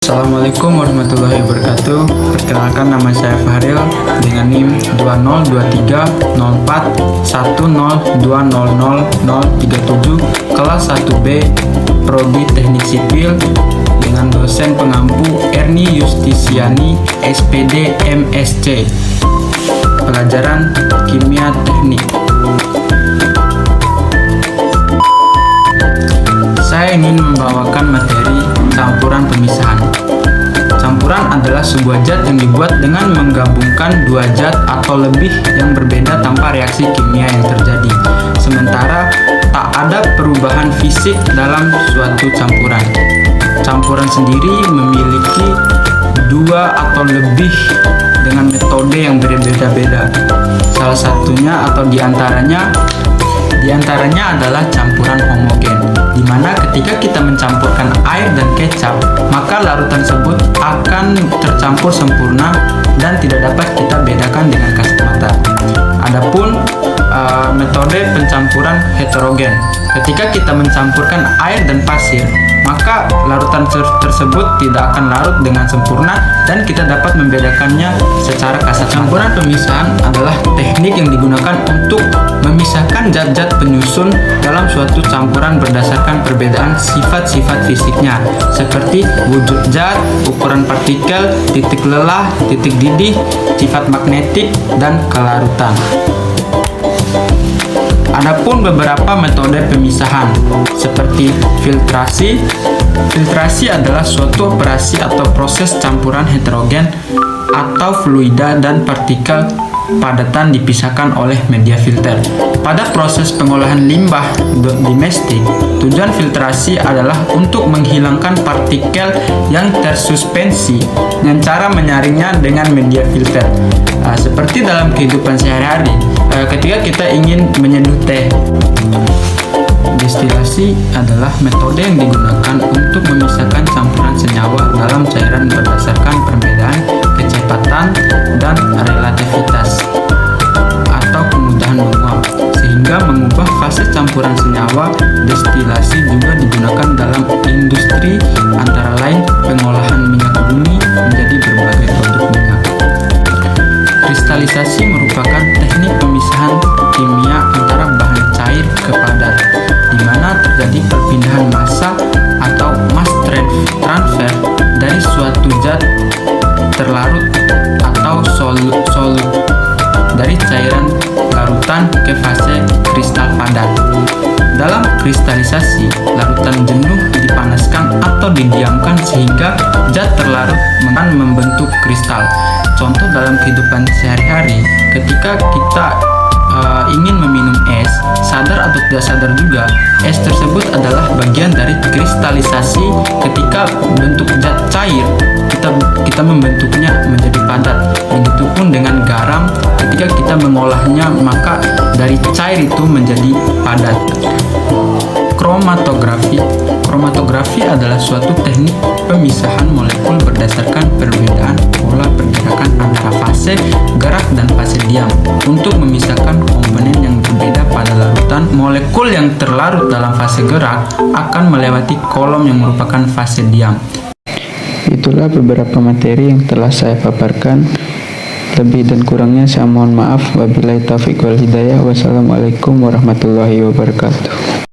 Assalamualaikum warahmatullahi wabarakatuh. Perkenalkan, nama saya Fahril dengan NIM 20230410200037 kelas 1B Prodi Teknik Sipil dengan dosen pengampu Erni Yustisiani SPD MSc. Pelajaran Kimia Teknik. Saya ingin membawakan materi campuran pemisahan. Campuran adalah sebuah zat yang dibuat dengan menggabungkan dua zat atau lebih yang berbeda tanpa reaksi kimia yang terjadi. Sementara tak ada perubahan fisik dalam suatu campuran. Campuran sendiri memiliki dua atau lebih dengan metode yang berbeda-beda. Salah satunya atau diantaranya adalah campuran homogen, di mana ketika kita mencampurkan air dan kecap, maka larutan tersebut akan tercampur sempurna dan tidak dapat kita bedakan dengan kasat mata. Adapun metode pencampuran heterogen, ketika kita mencampurkan air dan pasir, maka larutan tersebut tidak akan larut dengan sempurna dan kita dapat membedakannya secara kasat mata. Campuran pemisahan adalah teknik yang digunakan untuk memisahkan zat-zat penyusun dalam suatu campuran berdasarkan perbedaan sifat-sifat fisiknya, seperti wujud zat, ukuran partikel, titik lelah, titik didih, sifat magnetik, dan kelarutan. Adapun beberapa metode pemisahan seperti filtrasi. Filtrasi adalah suatu operasi atau proses campuran heterogen atau fluida dan partikel padatan dipisahkan oleh media filter. Pada proses pengolahan limbah domestik, tujuan filtrasi adalah untuk menghilangkan partikel yang tersuspensi dengan cara menyaringnya dengan media filter. Seperti dalam kehidupan sehari-hari, ketika kita ingin menyeduh teh. Destilasi adalah metode yang digunakan untuk memisahkan campuran senyawa dalam cairan berdasarkan perbedaan kecepatan dan relativitas atau kemudahan menguap, sehingga mengubah fase campuran senyawa. Destilasi juga digunakan dalam industri, antara lain pengolahan minyak bumi menjadi berbagai produk minyak. Kristalisasi merupakan teknik pemisahan kimia antara bahan cair ke padat, di mana terjadi perpindahan massa atau mass transfer dari suatu zat terlarut atau solut dari cairan larutan ke fase kristal padat. Dalam kristalisasi, larutan jenuh dipanaskan atau didiamkan sehingga zat terlarut akan membentuk kristal. Contoh dalam kehidupan sehari-hari, ketika kita ingin meminum es, sadar atau tidak sadar juga, es tersebut adalah bagian dari kristalisasi. Ketika bentuk zat cair, kita membentuknya menjadi padat. Begitupun dengan garam, ketika kita mengolahnya, maka dari cair itu menjadi padat. Kromatografi. Kromatografi adalah suatu teknik pemisahan molekul berdasarkan perbedaan pola pergerakan antara fase gerak dan fase diam untuk memisahkan komponen yang berbeda pada larutan. Molekul yang terlarut dalam fase gerak akan melewati kolom yang merupakan fase diam. Itulah beberapa materi yang telah saya paparkan. Lebih dan kurangnya saya mohon maaf. Wabillahi taufiq wal hidayah. Wassalamualaikum warahmatullahi wabarakatuh.